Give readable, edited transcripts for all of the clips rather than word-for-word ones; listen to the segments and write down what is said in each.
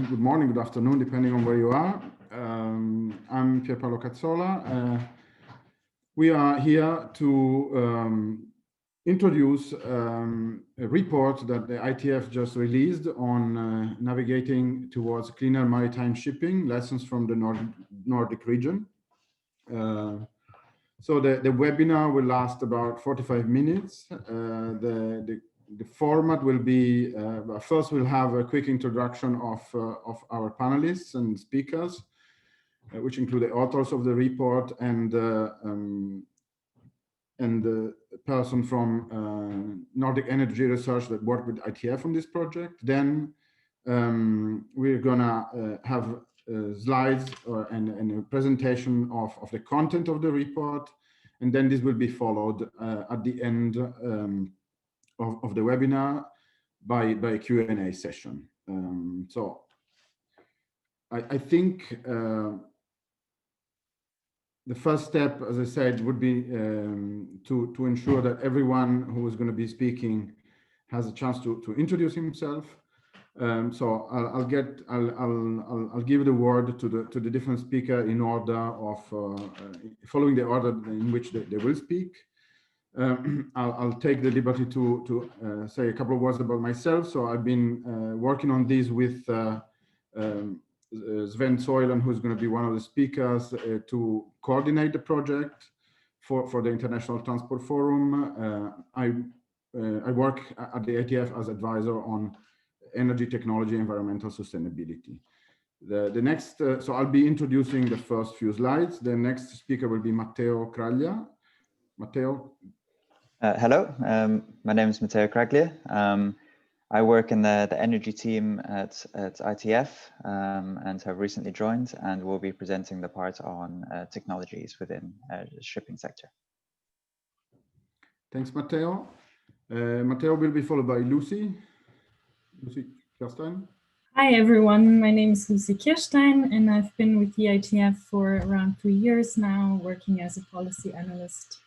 good morning, good afternoon, depending on where you are. I'm Pierpaolo Cazzola. We are here to introduce a report that the ITF just released on navigating towards cleaner maritime shipping, lessons from the Nordic region. So the webinar will last about 45 minutes. The format will be, first we'll have a quick introduction of our panelists and speakers, which include the authors of the report and the person from Nordic Energy Research that worked with ITF on this project. Then we're gonna have slides and a presentation of the content of the report. And then this will be followed at the end of the webinar by a Q&A session. So I think the first step, as I said, would be to ensure that everyone who is going to be speaking has a chance to introduce himself. So I'll give the word to the different speaker in order of following the order in which they will speak. I'll take the liberty to say a couple of words about myself. So I've been working on this with Sven Soilen, who's going to be one of the speakers, to coordinate the project for the International Transport Forum. I work at the ITF as advisor on energy technology, environmental sustainability. The next, so I'll be introducing the first few slides. The next speaker will be Matteo Craglia. Matteo. Hello, my name is Matteo Craglia. I work in the energy team at ITF and have recently joined, and will be presenting the part on technologies within the shipping sector. Thanks, Matteo. Matteo will be followed by Lucy Kirstein. Hi, everyone. My name is Lucy Kirstein, and I've been with the ITF for around 3 years now, working as a policy analyst.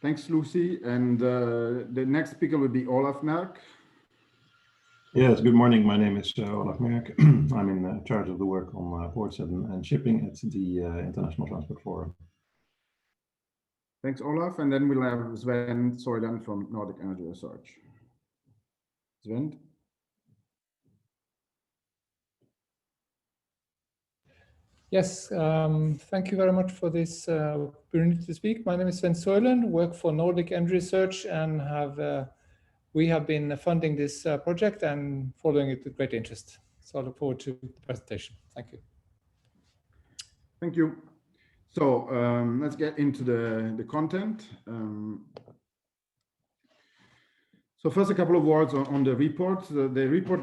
Thanks, Lucy. And the next speaker will be Olaf Merck. Yes, good morning. My name is Olaf Merck. I'm in charge of the work on ports and shipping at the International Transport Forum. Thanks, Olaf. And then we'll have Sven Soilen from Nordic Energy Research. Sven? Yes, thank you very much for this opportunity to speak. My name is Sven Soilen, work for Nordic Energy Research, and we have been funding this project and following it with great interest. So I look forward to the presentation. Thank you. Thank you. So let's get into the content. So first, a couple of words on the report. The report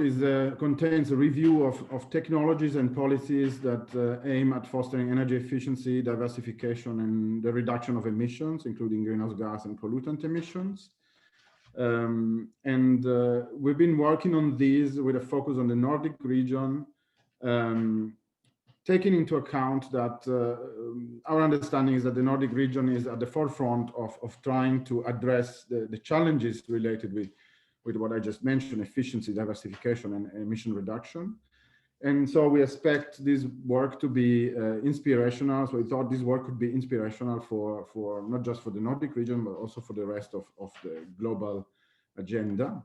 contains a review of technologies and policies that aim at fostering energy efficiency, diversification, and the reduction of emissions, including greenhouse gas and pollutant emissions. We've been working on these with a focus on the Nordic region, taking into account that our understanding is that the Nordic region is at the forefront of trying to address the challenges related with what I just mentioned, efficiency, diversification, and emission reduction. And so we expect this work to be inspirational. So we thought this work could be inspirational for not just for the Nordic region, but also for the rest of the global agenda.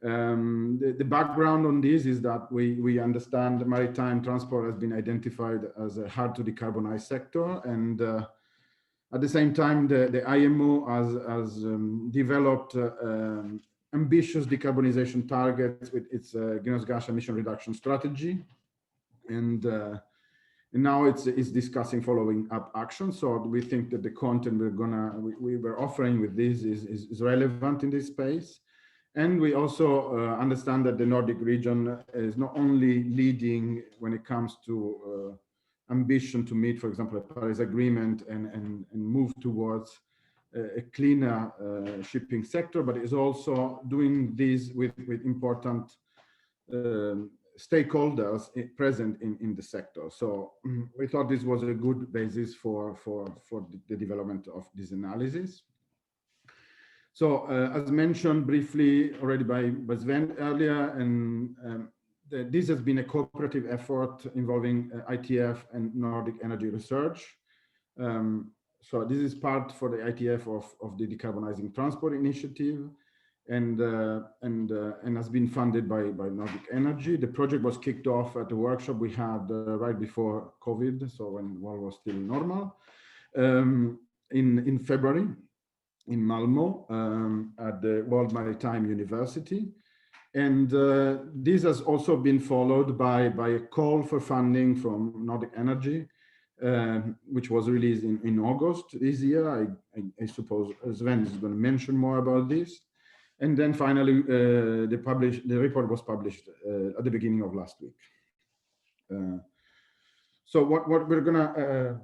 The background on this is that we understand maritime transport has been identified as a hard to decarbonize sector, and at the same time the IMO has developed ambitious decarbonization targets with its greenhouse gas emission reduction strategy, and now it's discussing following up action. So we think that the content we were offering with this is relevant in this space. And we also understand that the Nordic region is not only leading when it comes to ambition to meet, for example, the Paris Agreement and move towards a cleaner shipping sector, but is also doing this with important stakeholders present in the sector. So we thought this was a good basis for the development of this analysis. So as mentioned briefly already by Sven earlier, and this has been a cooperative effort involving ITF and Nordic Energy Research. So this is part for the ITF of the Decarbonizing Transport Initiative, and has been funded by Nordic Energy. The project was kicked off at a workshop we had right before COVID, so when the world was still normal, in February in Malmo at the World Maritime University. And this has also been followed by a call for funding from Nordic Energy, which was released in August this year. I suppose Sven is going to mention more about this. And then finally, the report was published at the beginning of last week. So what we're going to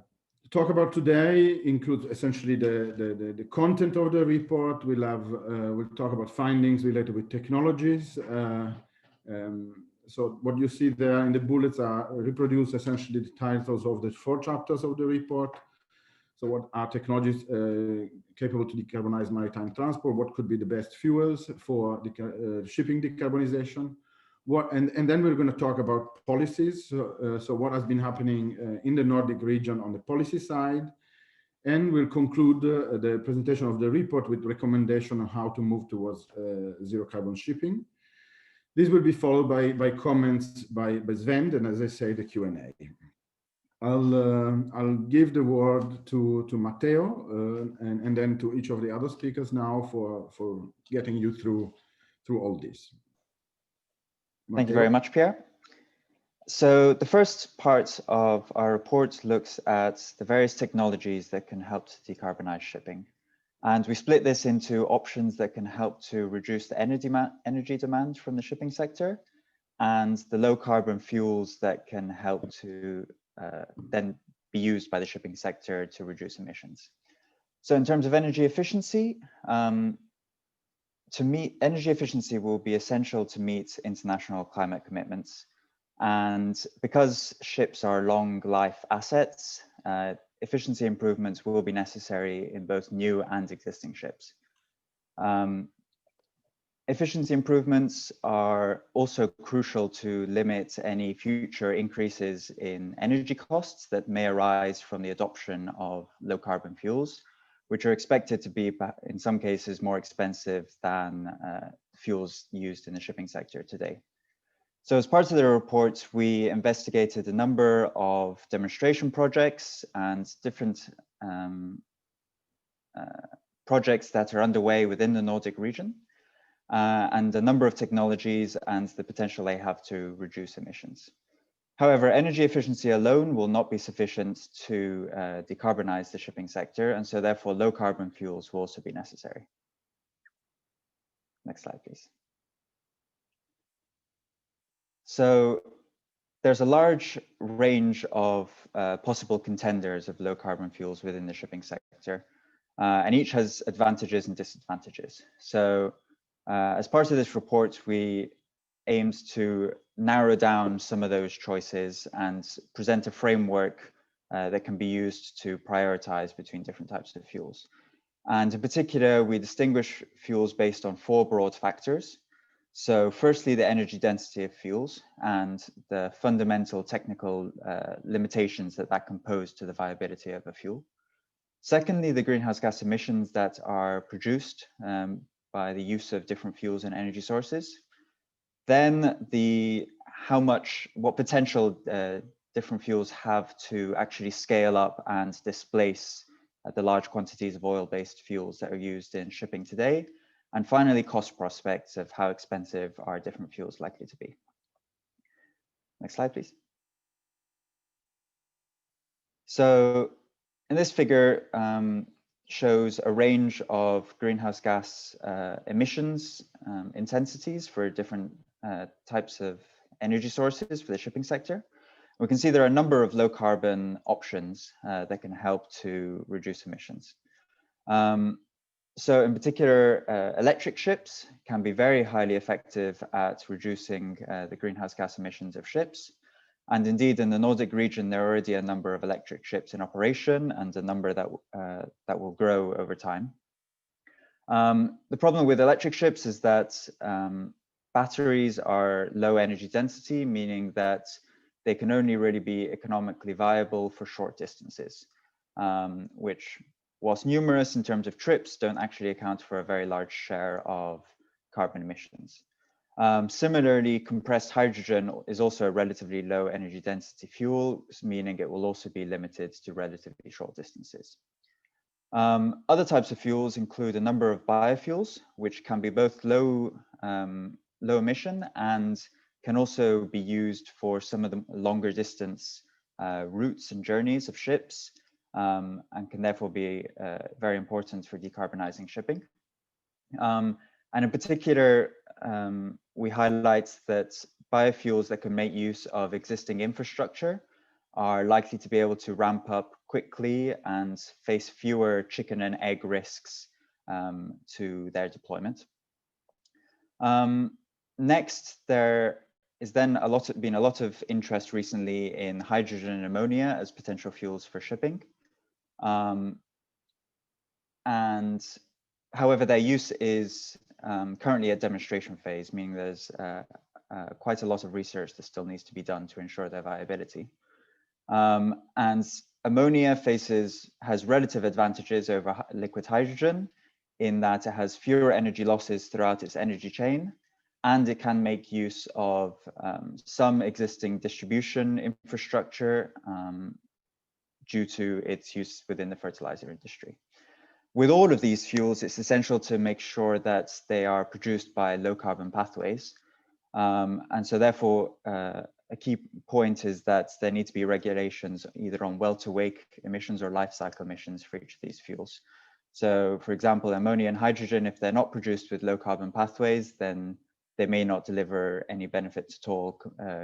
talk about today includes essentially the content of the report. We'll talk about findings related with technologies. So what you see there in the bullets are reproduce essentially the titles of the 4 chapters of the report. So what are technologies capable to decarbonize maritime transport? What could be the best fuels for shipping decarbonization? And then we're going to talk about policies. So what has been happening in the Nordic region on the policy side. And we'll conclude the presentation of the report with recommendation on how to move towards zero carbon shipping. This will be followed by comments by Sven, and as I say, the Q&A. I'll give the word to Matteo and then to each of the other speakers now for getting you through all this. Matteo? Thank you very much, Pierre. So the first part of our report looks at the various technologies that can help to decarbonize shipping. And we split this into options that can help to reduce the energy demand from the shipping sector, and the low carbon fuels that can help to then be used by the shipping sector to reduce emissions. So in terms of energy efficiency, energy efficiency will be essential to meet international climate commitments. And because ships are long life assets, efficiency improvements will be necessary in both new and existing ships. Efficiency improvements are also crucial to limit any future increases in energy costs that may arise from the adoption of low carbon fuels, which are expected to be, in some cases, more expensive than fuels used in the shipping sector today. So as part of the report, we investigated a number of demonstration projects and different projects that are underway within the Nordic region, and a number of technologies and the potential they have to reduce emissions. However, energy efficiency alone will not be sufficient to decarbonize the shipping sector, and so therefore low carbon fuels will also be necessary. Next slide, please. So there's a large range of possible contenders of low carbon fuels within the shipping sector, and each has advantages and disadvantages. So as part of this report, we aimed to narrow down some of those choices and present a framework that can be used to prioritize between different types of fuels. And in particular, we distinguish fuels based on 4 broad factors. So firstly, the energy density of fuels and the fundamental technical limitations that can pose to the viability of a fuel. Secondly, the greenhouse gas emissions that are produced by the use of different fuels and energy sources. Then what potential different fuels have to actually scale up and displace the large quantities of oil-based fuels that are used in shipping today. And finally, cost prospects of how expensive are different fuels likely to be. Next slide, please. So in this figure shows a range of greenhouse gas emissions intensities for different types of energy sources for the shipping sector. We can see there are a number of low carbon options that can help to reduce emissions. So in particular, electric ships can be very highly effective at reducing the greenhouse gas emissions of ships. And indeed, in the Nordic region, there are already a number of electric ships in operation and a number that will grow over time. The problem with electric ships is that batteries are low energy density, meaning that they can only really be economically viable for short distances, which, whilst numerous in terms of trips, don't actually account for a very large share of carbon emissions. Similarly, compressed hydrogen is also a relatively low energy density fuel, meaning it will also be limited to relatively short distances. Other types of fuels include a number of biofuels, which can be both low emission and can also be used for some of the longer distance routes and journeys of ships, and can therefore be very important for decarbonizing shipping. And in particular, we highlight that biofuels that can make use of existing infrastructure are likely to be able to ramp up quickly and face fewer chicken and egg risks to their deployment. Next, there is then been a lot of interest recently in hydrogen and ammonia as potential fuels for shipping. And however, their use is currently at demonstration phase, meaning there's quite a lot of research that still needs to be done to ensure their viability. And ammonia has relative advantages over liquid hydrogen in that it has fewer energy losses throughout its energy chain, and it can make use of some existing distribution infrastructure due to its use within the fertilizer industry. With all of these fuels, it's essential to make sure that they are produced by low carbon pathways. And so therefore, a key point is that there need to be regulations either on well-to-wake emissions or life cycle emissions for each of these fuels. So for example, ammonia and hydrogen, if they're not produced with low carbon pathways, then they may not deliver any benefits at all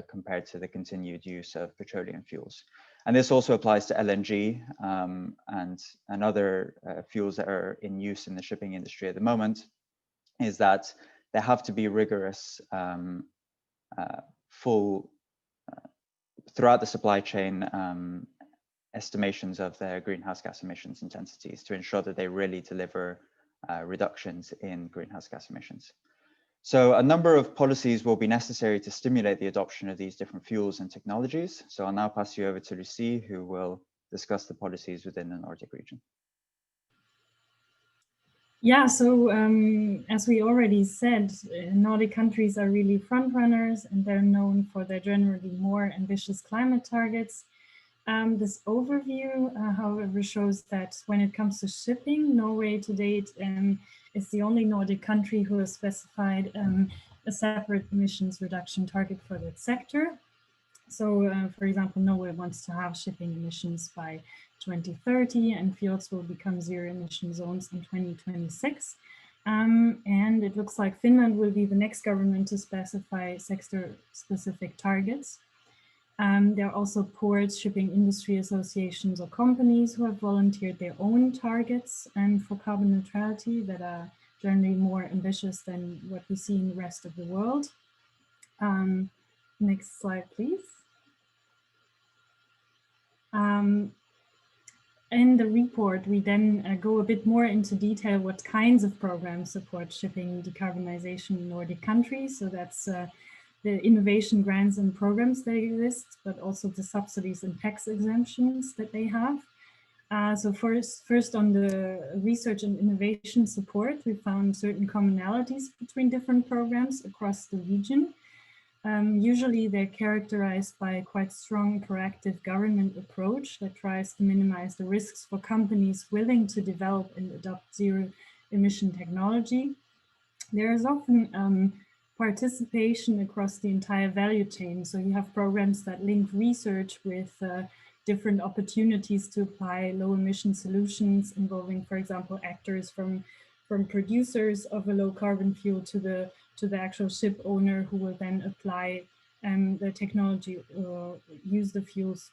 compared to the continued use of petroleum fuels. And this also applies to LNG and other fuels that are in use in the shipping industry at the moment, is that there have to be rigorous throughout the supply chain estimations of their greenhouse gas emissions intensities to ensure that they really deliver reductions in greenhouse gas emissions. So a number of policies will be necessary to stimulate the adoption of these different fuels and technologies. So I'll now pass you over to Lucie, who will discuss the policies within the Nordic region. Yeah, so as we already said, Nordic countries are really front runners, and they're known for their generally more ambitious climate targets. This overview, however, shows that when it comes to shipping, Norway to date is the only Nordic country who has specified a separate emissions reduction target for that sector. So, for example, Norway wants to have shipping emissions by 2030, and fjords will become zero emission zones in 2026. And it looks like Finland will be the next government to specify sector-specific targets. There are also ports, shipping industry associations or companies who have volunteered their own targets for carbon neutrality that are generally more ambitious than what we see in the rest of the world. Next slide, please. In the report, we then go a bit more into detail what kinds of programs support shipping decarbonization in Nordic countries. So that's the innovation grants and programs that exist, but also the subsidies and tax exemptions that they have. So first on the research and innovation support, we found certain commonalities between different programs across the region. Usually they're characterized by a quite strong proactive government approach that tries to minimize the risks for companies willing to develop and adopt zero emission technology. There is often participation across the entire value chain. So you have programs that link research with different opportunities to apply low emission solutions involving, for example, actors from producers of a low carbon fuel to the actual ship owner who will then apply the technology or use the fuels.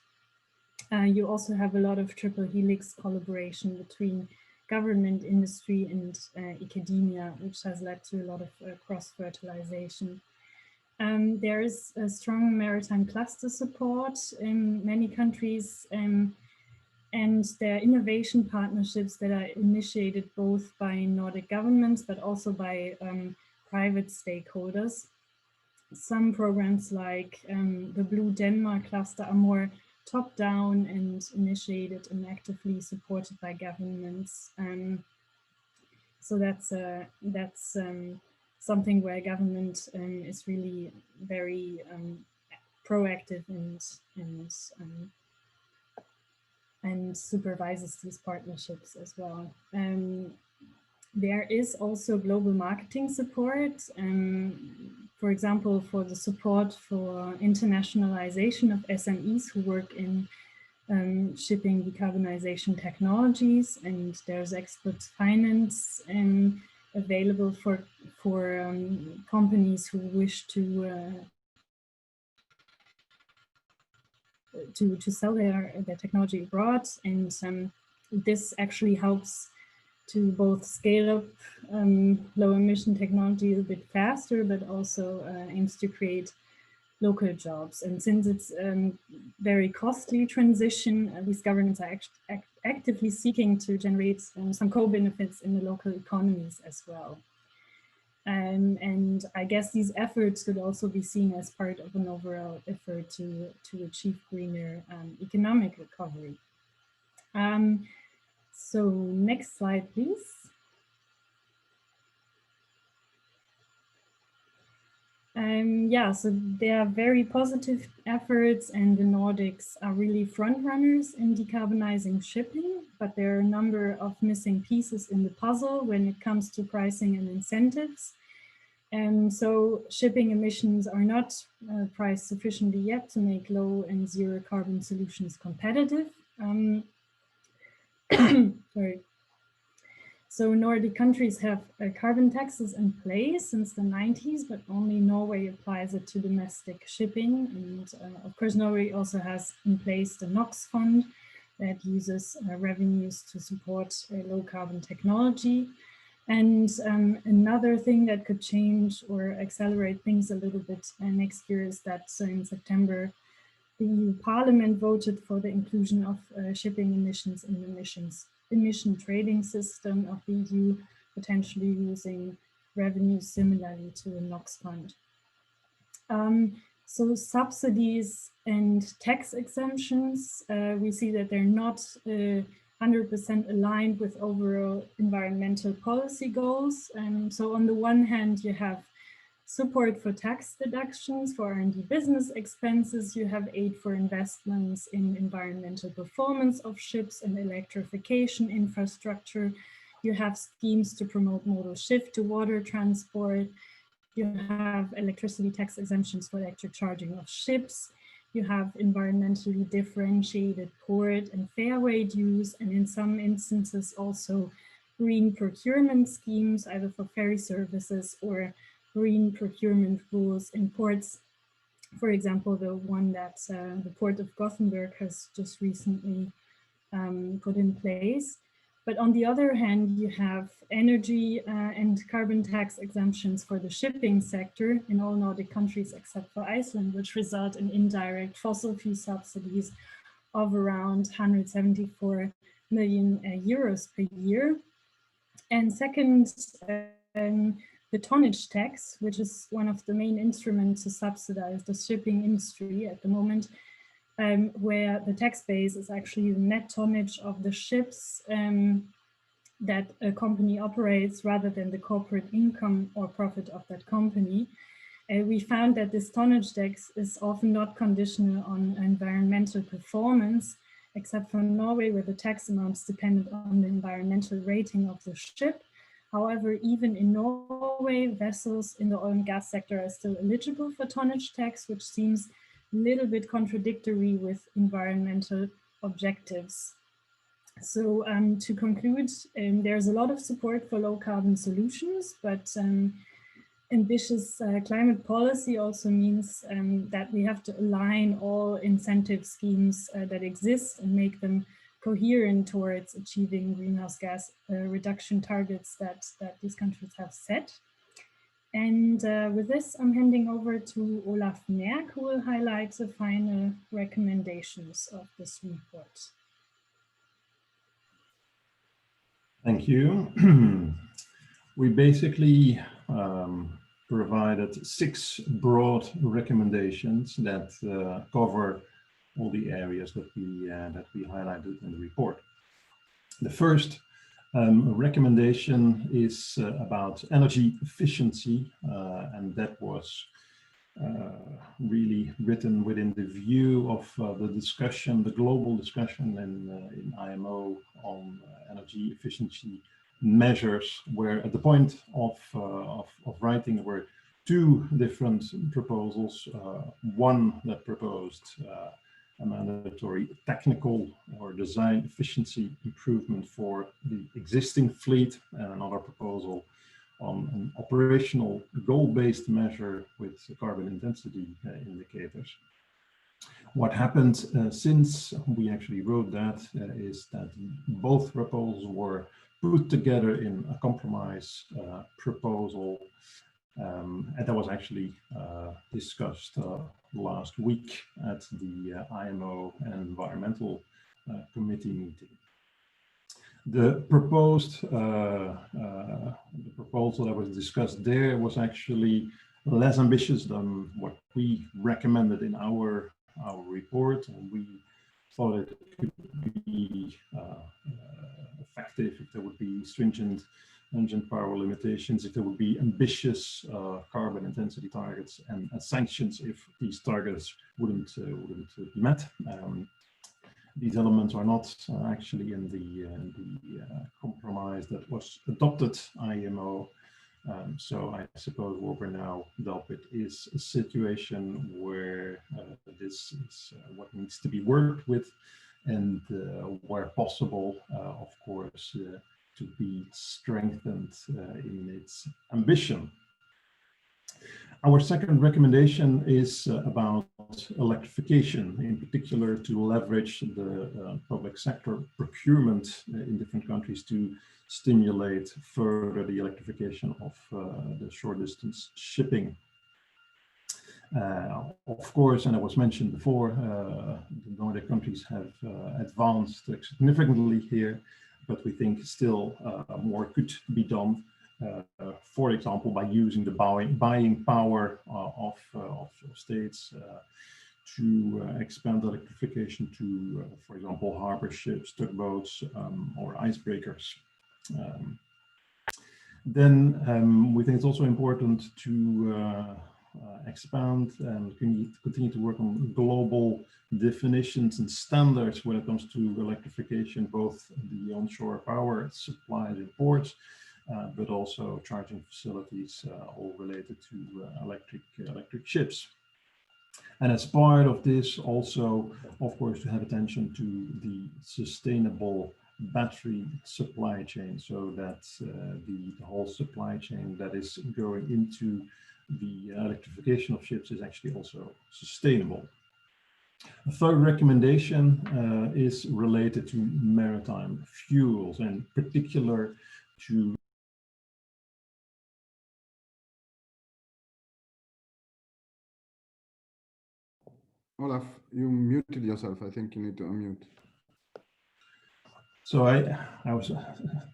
You also have a lot of triple helix collaboration between government, industry, and academia, which has led to a lot of cross-fertilization. There is a strong maritime cluster support in many countries. And there are innovation partnerships that are initiated both by Nordic governments, but also by private stakeholders. Some programs like the Blue Denmark cluster are more top-down and initiated and actively supported by governments. So that's something where government is really very proactive and supervises these partnerships as well. There is also global marketing support, for example, for the support for internationalization of SMEs who work in shipping decarbonization technologies, and there's export finance available for companies who wish to sell their technology abroad, and this actually helps to both scale up low emission technology a bit faster, but also aims to create local jobs. And since it's very costly transition, these governments are actively seeking to generate some co-benefits in the local economies as well. And I guess these efforts could also be seen as part of an overall effort to achieve greener economic recovery. So next slide, please. Yeah, so there are very positive efforts, and the Nordics are really front runners in decarbonizing shipping, but there are a number of missing pieces in the puzzle when it comes to pricing and incentives. And so shipping emissions are not priced sufficiently yet to make low and zero carbon solutions competitive. Sorry. So Nordic countries have carbon taxes in place since the 90s, but only Norway applies it to domestic shipping. And of course, Norway also has in place the NOx fund that uses revenues to support low carbon technology. And another thing that could change or accelerate things a little bit next year is that in September, the EU Parliament voted for the inclusion of shipping emissions in the emission trading system of the EU, potentially using revenues similarly to the NOx fund. So subsidies and tax exemptions, we see that they're not 100% aligned with overall environmental policy goals. So on the one hand, you have support for tax deductions for R&D business expenses, you have aid for investments in environmental performance of ships and electrification infrastructure, you have schemes to promote modal shift to water transport, you have electricity tax exemptions for electric charging of ships, you have environmentally differentiated port and fairway dues, and in some instances also green procurement schemes, either for ferry services or green procurement rules in ports. For example, the one that the port of Gothenburg has just recently put in place. But on the other hand, you have energy and carbon tax exemptions for the shipping sector in all Nordic countries except for Iceland, which result in indirect fossil fuel subsidies of around 174 million euros per year. And second, the tonnage tax, which is one of the main instruments to subsidize the shipping industry at the moment, where the tax base is actually the net tonnage of the ships that a company operates rather than the corporate income or profit of that company. We found that this tonnage tax is often not conditional on environmental performance, except for Norway, where the tax amount is dependent on the environmental rating of the ship. However, even in Norway, vessels in the oil and gas sector are still eligible for tonnage tax, which seems a little bit contradictory with environmental objectives. So to conclude, there's a lot of support for low carbon solutions, but ambitious climate policy also means that we have to align all incentive schemes that exist and make them coherent towards achieving greenhouse gas reduction targets that these countries have set. And with this, I'm handing over to Olaf Merk, who will highlight the final recommendations of this report. Thank you. We basically provided 6 broad recommendations that cover all the areas that we highlighted in the report. The first recommendation is about energy efficiency, and that was really written within the view of the discussion, the global discussion in IMO on energy efficiency measures, where at the point of writing there were 2 different proposals. One that proposed a mandatory technical or design efficiency improvement for the existing fleet, and another proposal on an operational goal-based measure with carbon intensity indicators. What happened since we actually wrote that is that both proposals were put together in a compromise proposal, and that was actually discussed last week at the IMO Environmental Committee meeting. The proposal that was discussed there was actually less ambitious than what we recommended in our report, and we thought it could be effective if there would be stringent engine power limitations, if there would be ambitious carbon intensity targets, and sanctions if these targets wouldn't be met. These elements are not actually in the compromise that was adopted IMO. So I suppose what we're now dealt with is a situation where this is what needs to be worked with, and where possible, of course, to be strengthened in its ambition. Our second recommendation is about electrification, in particular to leverage the public sector procurement in different countries to stimulate further the electrification of the short distance shipping. Of course, and it was mentioned before, the Nordic countries have advanced significantly here, but we think still more could be done. For example, by using the buying power of states to expand electrification to, for example, harbor ships, tugboats, or icebreakers. Then we think it's also important to expand and continue to work on global definitions and standards when it comes to electrification, both the onshore power supplies in ports, but also charging facilities, all related to electric ships. And as part of this, also, of course, to have attention to the sustainable battery supply chain, so that the whole supply chain that is going into the electrification of ships is actually also sustainable. A third recommendation is related to maritime fuels, and in particular to Olaf, you muted yourself. I think you need to unmute. So I was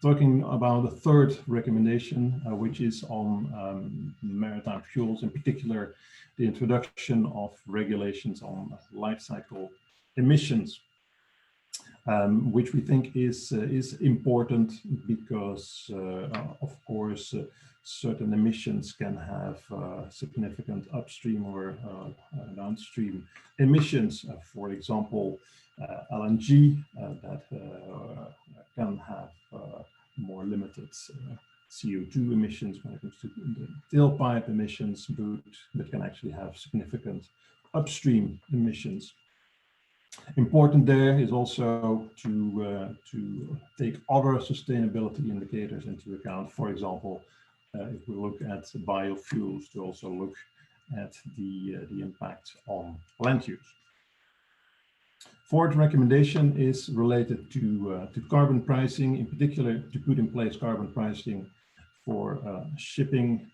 talking about the third recommendation, which is on maritime fuels, in particular the introduction of regulations on life cycle emissions, which we think is important because, of course, certain emissions can have significant upstream or downstream emissions. For example, LNG that can have more limited CO2 emissions when it comes to the tailpipe emissions, but can actually have significant upstream emissions. Important there is also to take other sustainability indicators into account. For example, if we look at biofuels, to also look at the impact on land use. Fourth recommendation is related to carbon pricing, in particular to put in place carbon pricing for shipping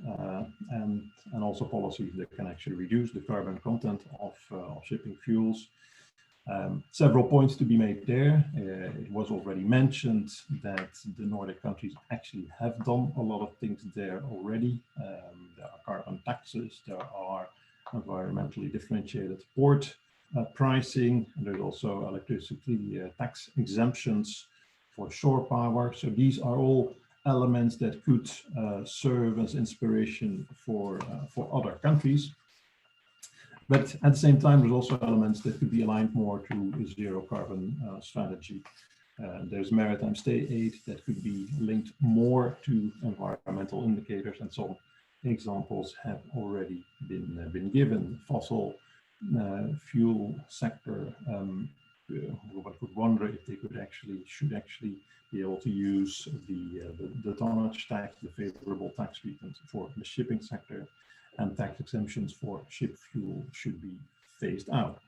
and also policies that can actually reduce the carbon content of shipping fuels. Several points to be made there. It was already mentioned that the Nordic countries actually have done a lot of things there already. There are carbon taxes, there are environmentally differentiated port pricing, and there's also electricity tax exemptions for shore power. So these are all elements that could serve as inspiration for other countries. But at the same time, there's also elements that could be aligned more to a zero carbon strategy. There's maritime state aid that could be linked more to environmental indicators, and so examples have already been given. Fossil fuel sector, one could wonder if they should actually be able to use the tonnage tax, the favorable tax treatment for the shipping sector, and tax exemptions for ship fuel should be phased out.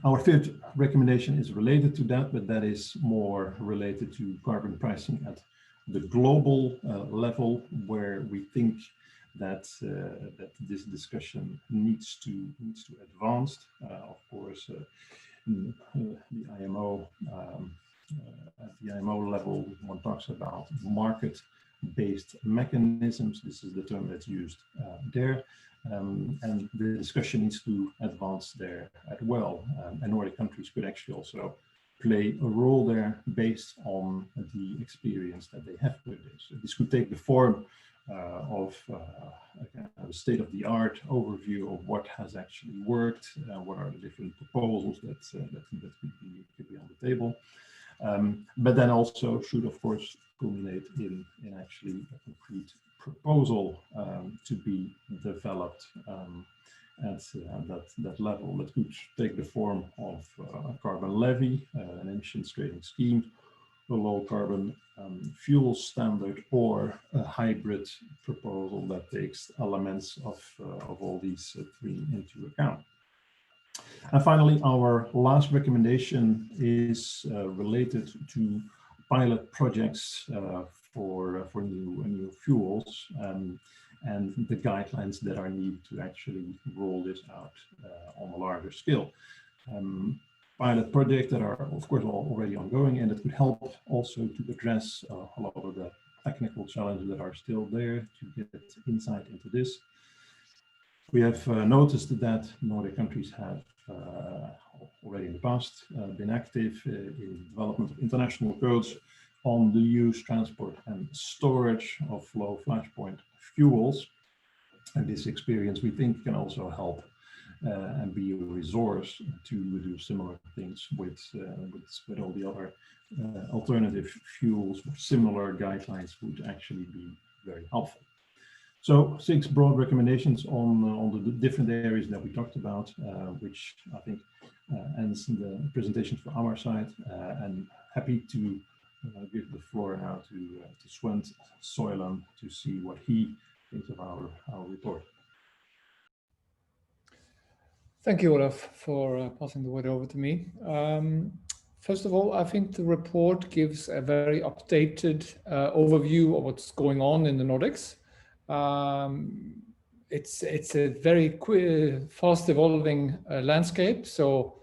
Our fifth recommendation is related to that, but that is more related to carbon pricing at the global level, where we think that this discussion needs to advance. Of course, the IMO at the IMO level, one talks about market-based mechanisms. This is the term that's used there. And the discussion needs to advance there as well. And Nordic countries could actually also play a role there based on the experience that they have with this. So this could take the form of a state-of-the-art overview of what has actually worked, what are the different proposals that could be on the table. But then also should, of course, culminate in actually a concrete proposal to be developed at that level, that could take the form of a carbon levy, an emissions trading scheme, a low carbon fuel standard, or a hybrid proposal that takes elements of all these three into account. And finally, our last recommendation is related to pilot projects for new fuels and the guidelines that are needed to actually roll this out on a larger scale. Pilot projects that are, of course, already ongoing, and it could help also to address a lot of the technical challenges that are still there to get insight into this. We have noticed that Nordic countries have already in the past been active in the development of international codes on the use, transport, and storage of low flashpoint fuels. And this experience, we think, can also help and be a resource to do similar things with all the other alternative fuels. Similar guidelines would actually be very helpful. So 6 broad recommendations on the different areas that we talked about, which I think ends the presentation from our side. And happy to give the floor now to Sven Soilan to see what he thinks of our report. Thank you, Olaf, for passing the word over to me. First of all, I think the report gives a very updated overview of what's going on in the Nordics. It's a very fast evolving landscape, so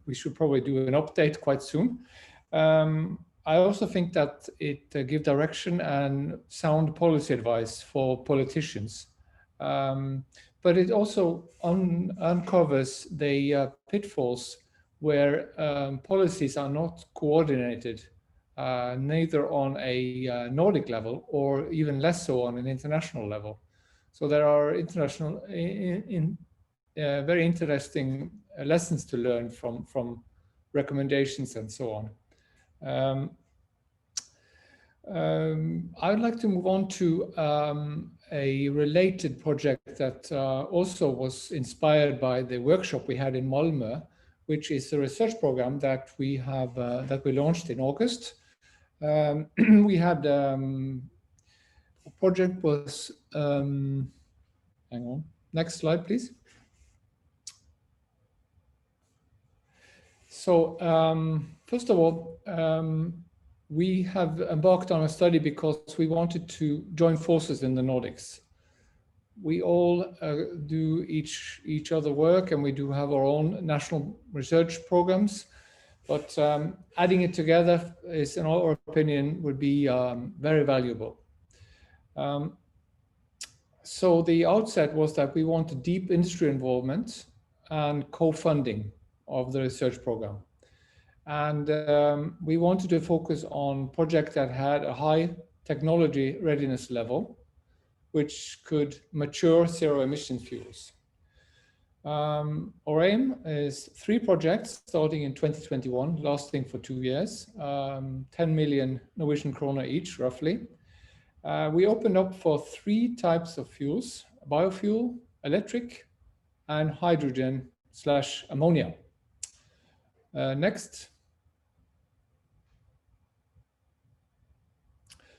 we should probably do an update quite soon. I also think that it gives direction and sound policy advice for politicians. But it also uncovers the pitfalls where policies are not coordinated, neither on a Nordic level or even less so on an international level. So there are very interesting lessons to learn from recommendations and so on. I would like to move on to a related project that also was inspired by the workshop we had in Malmö, which is a research program that we have that we launched in August. We had a project was hang on, next slide, please. So first of all, we have embarked on a study because we wanted to join forces in the Nordics. we all do each other work, and we do have our own national research programs. But adding it together is, in our opinion, would be very valuable. So the outset was that we wanted deep industry involvement and co-funding of the research program. And we wanted to focus on projects that had a high technology readiness level, which could mature zero emission fuels. Our aim is 3 projects starting in 2021, lasting for 2 years, 10 million Norwegian kroner each, roughly. We opened up for 3 types of fuels: biofuel, electric, and hydrogen/ammonia. Next.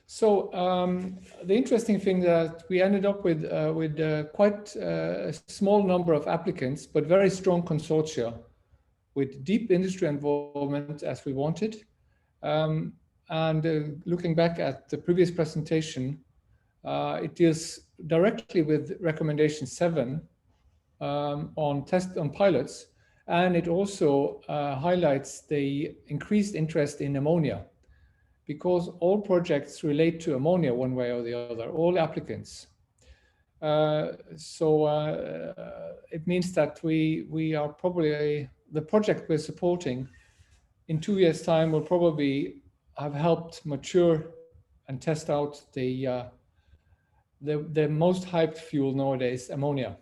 So the interesting thing that we ended up with quite a small number of applicants, but very strong consortia with deep industry involvement as we wanted. Looking back at the previous presentation, it deals directly with recommendation 7 on pilots, and it also highlights the increased interest in ammonia, because all projects relate to ammonia one way or the other, all applicants. It means that we are probably, the project we're supporting in 2 years' time will probably have helped mature and test out the most hyped fuel nowadays, ammonia.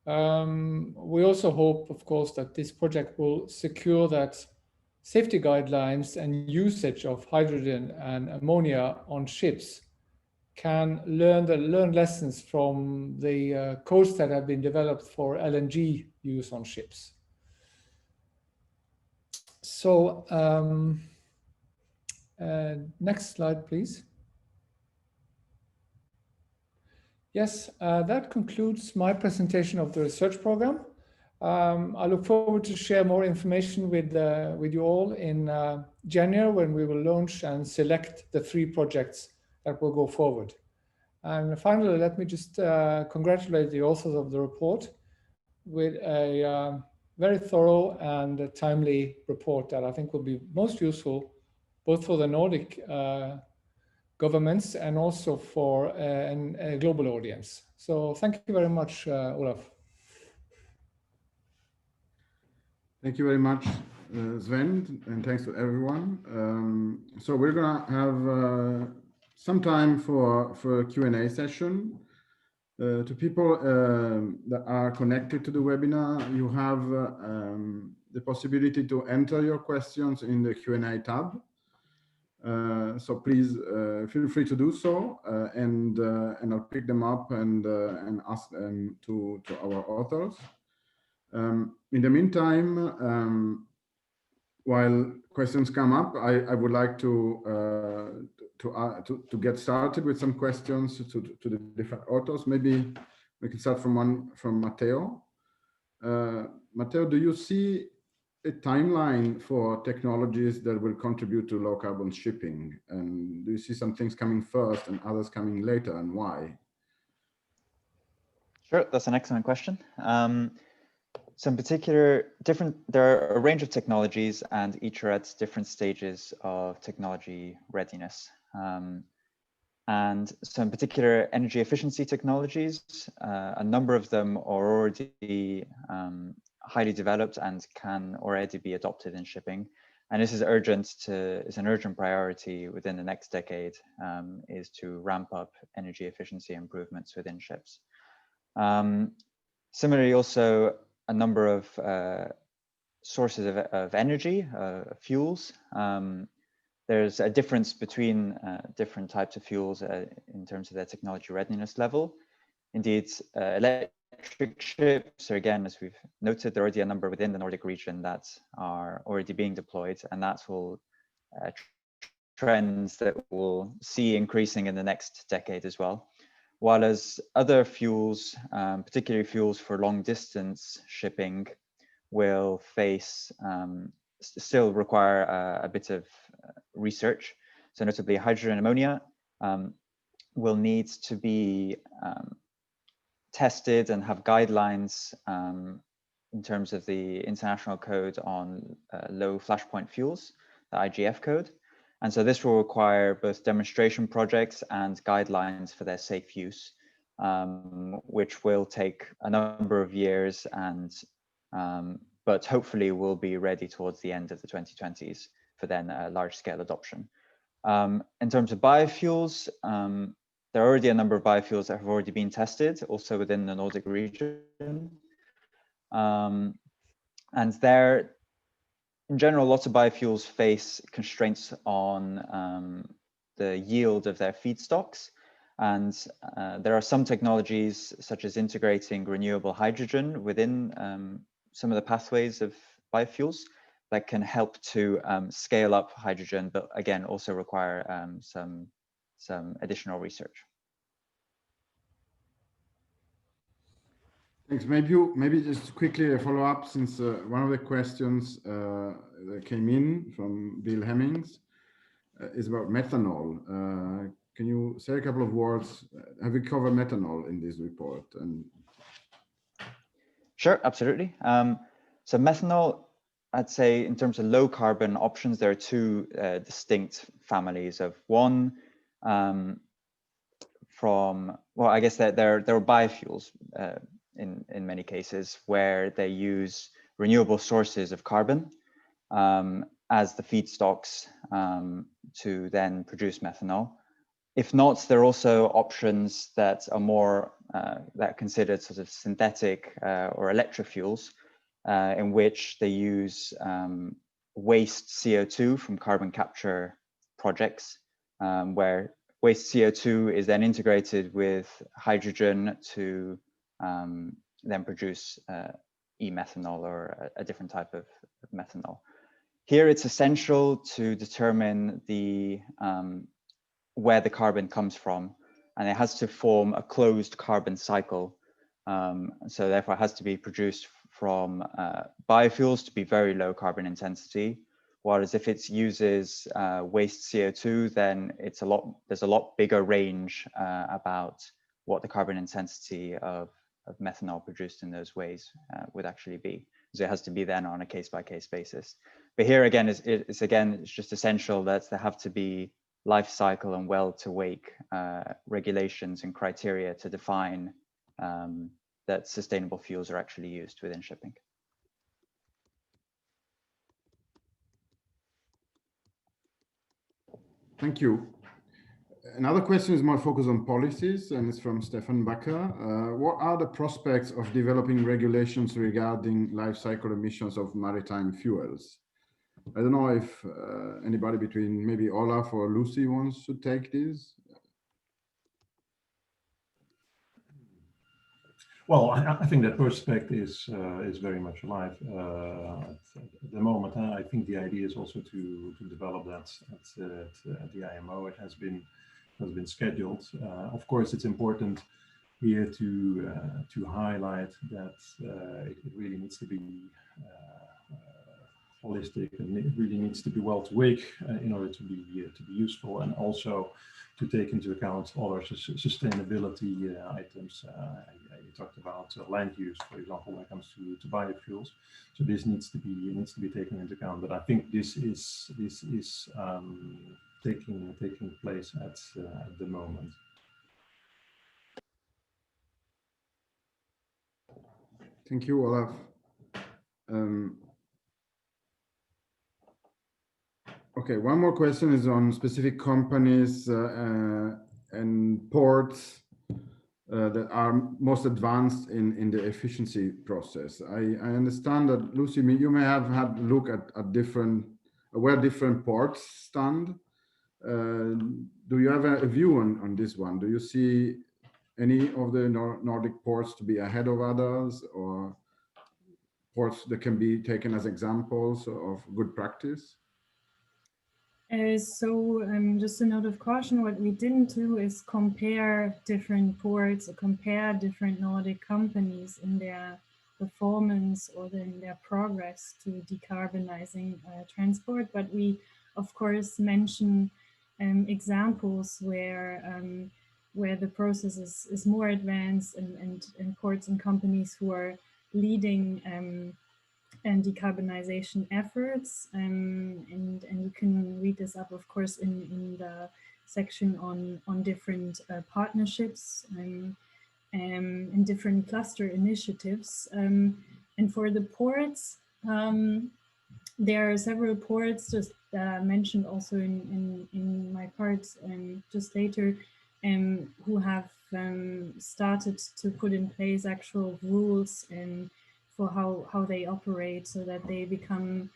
We also hope, of course, that this project will secure that safety guidelines and usage of hydrogen and ammonia on ships can learn lessons from the codes that have been developed for LNG use on ships. So next slide, please. Yes, that concludes my presentation of the research program. I look forward to share more information with you all in January, when we will launch and select the 3 projects that will go forward. And finally, let me just congratulate the authors of the report with a very thorough and timely report that I think will be most useful both for the Nordic governments and also for a global audience. So thank you very much, Olaf. Thank you very much, Sven, and thanks to everyone. So we're gonna have some time for a Q&A session. To people that are connected to the webinar, you have the possibility to enter your questions in the Q&A tab. So please feel free to do so, and I'll pick them up and ask them to our authors. In the meantime, while questions come up, I would like to get started with some questions to the different authors. Maybe we can start from Matteo. Matteo, do you see a timeline for technologies that will contribute to low carbon shipping? And do you see some things coming first and others coming later, and why? Sure, that's an excellent question. So in particular, there are a range of technologies, and each are at different stages of technology readiness. And so in particular, energy efficiency technologies, a number of them are already highly developed and can already be adopted in shipping. And this is an urgent priority within the next decade, is to ramp up energy efficiency improvements within ships. Similarly, also a number of sources of energy, fuels. There's a difference between different types of fuels in terms of their technology readiness level. Indeed, electric ships are, again, as we've noted, there are already a number within the Nordic region that are already being deployed, and that's all trends that we'll see increasing in the next decade as well. While as other fuels, particularly fuels for long distance shipping, will face, still require a bit of research. So notably hydrogen and ammonia will need to be tested and have guidelines in terms of the International Code on Low Flashpoint Fuels, the IGF code. And so this will require both demonstration projects and guidelines for their safe use, which will take a number of years, and but hopefully will be ready towards the end of the 2020s for then large-scale adoption. In terms of biofuels, there are already a number of biofuels that have already been tested, also within the Nordic region. And there, in general, lots of biofuels face constraints on the yield of their feedstocks. And there are some technologies, such as integrating renewable hydrogen within some of the pathways of biofuels, that can help to scale up hydrogen, but again, also require some additional research. Thanks. Maybe just quickly a follow up, since one of the questions that came in from Bill Hemmings is about methanol. Can you say a couple of words? Have we covered methanol in this report? And sure, absolutely. So methanol, I'd say in terms of low carbon options, there are two distinct families of one from, well, I guess that there are biofuels in many cases where they use renewable sources of carbon as the feedstocks to then produce methanol. If not, there are also options that are more that are considered sort of synthetic or electrofuels, in which they use waste CO2 from carbon capture projects, where waste CO2 is then integrated with hydrogen to then produce e-methanol or a different type of methanol. Here, it's essential to determine the where the carbon comes from, and it has to form a closed carbon cycle. So therefore, it has to be produced from biofuels to be very low carbon intensity. Whereas if it uses waste CO2, then there's a lot bigger range about what the carbon intensity of methanol produced in those ways would actually be. So it has to be then on a case-by-case basis. But here again, it's just essential that there have to be life cycle and well-to-wake regulations and criteria to define that sustainable fuels are actually used within shipping. thank you. Another question is more focused on policies, and it's from Stefan Bakker. What are the prospects of developing regulations regarding life cycle emissions of maritime fuels? I don't know if anybody between maybe Olaf or Lucy wants to take this. Well, I think that prospect is very much alive at the moment. I think the idea is also to develop that at the IMO. It has been scheduled. Of course, it's important here to highlight that it really needs to be holistic, and it really needs to be well to wake in order to be useful, and also to take into account other sustainability items. You talked about land use, for example, when it comes to biofuels. So this needs to be taken into account. But I think this is taking place at the moment. Thank you, Olaf. Okay, one more question is on specific companies and ports that are most advanced in the efficiency process. I understand that, Lucy, you may have had a look at where different ports stand. Do you have a view on this one? Do you see any of the Nordic ports to be ahead of others, or ports that can be taken as examples of good practice? Just a note of caution, what we didn't do is compare different ports or compare different Nordic companies in their performance or in their progress to decarbonizing transport. But we, of course, mention examples where where the process is more advanced, and ports and companies who are leading and decarbonization efforts. And you can read this up, of course, in the section on different partnerships and different cluster initiatives. And for the ports, there are several ports just mentioned also in my part just later, who have started to put in place actual rules for how they operate, so that they become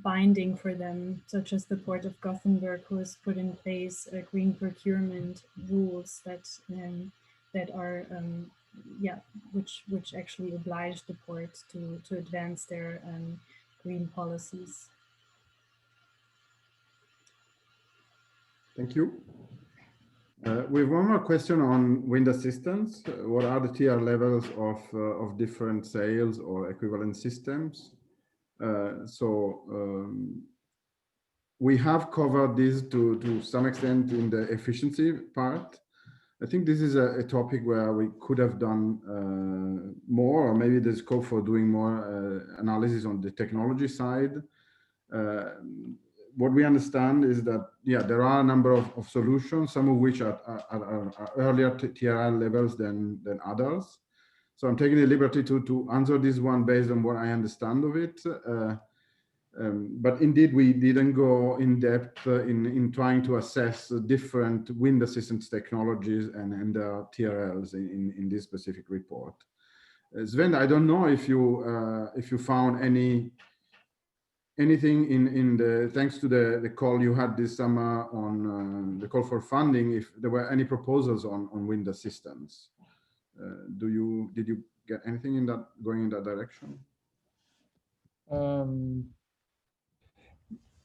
binding for them, such as the Port of Gothenburg, who has put in place green procurement rules that are which actually oblige the port to advance their green policies. Thank you. We have one more question on wind assistance. What are the TR levels of different sails or equivalent systems? We have covered this to some extent in the efficiency part. I think this is a topic where we could have done more, or maybe there's scope for doing more analysis on the technology side. What we understand is that, yeah, there are a number of solutions, some of which are earlier TRL levels than others. So I'm taking the liberty to answer this one based on what I understand of it. But indeed, we didn't go in depth in trying to assess different wind assistance technologies and TRLs in this specific report. Sven, I don't know if you found anything in the, thanks to the call you had this summer on the call for funding, if there were any proposals on wind assistance. Did you get anything in that going in that direction?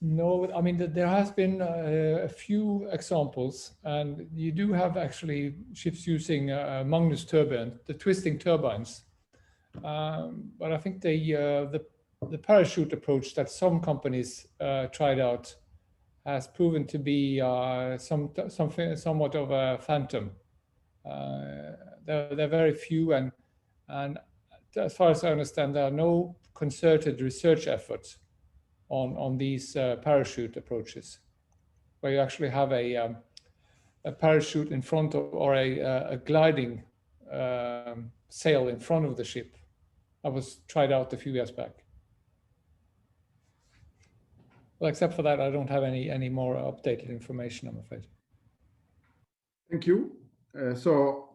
No, I mean, there has been a few examples, and you do have actually ships using Magnus turbine, the twisting turbines. But I think the parachute approach that some companies tried out has proven to be somewhat of a phantom. There are very few, and as far as I understand, there are no concerted research efforts on these parachute approaches, where you actually have a parachute in front of, or a gliding sail in front of the ship. That was tried out a few years back. Well, except for that, I don't have any more updated information, I'm afraid. Thank you. So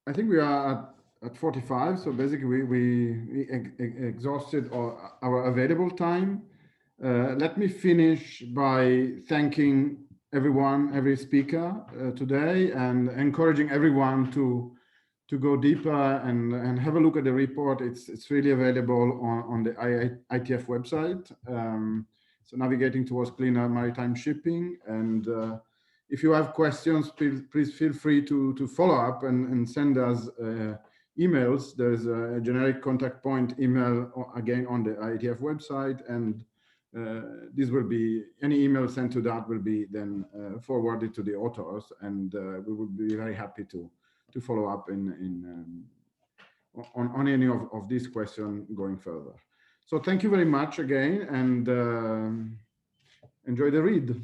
I think we are at 45. So basically we exhausted our available time. Let me finish by thanking every speaker today, and encouraging everyone to go deeper and have a look at the report. It's really available on the ITF website. So navigating towards cleaner maritime shipping. And if you have questions, please feel free to follow up and send us emails. There's a generic contact point email again on the ITF website, and this will be, any email sent to that will be then forwarded to the authors, and we will be very happy to follow up on any of these questions going further. So thank you very much again, and enjoy the read.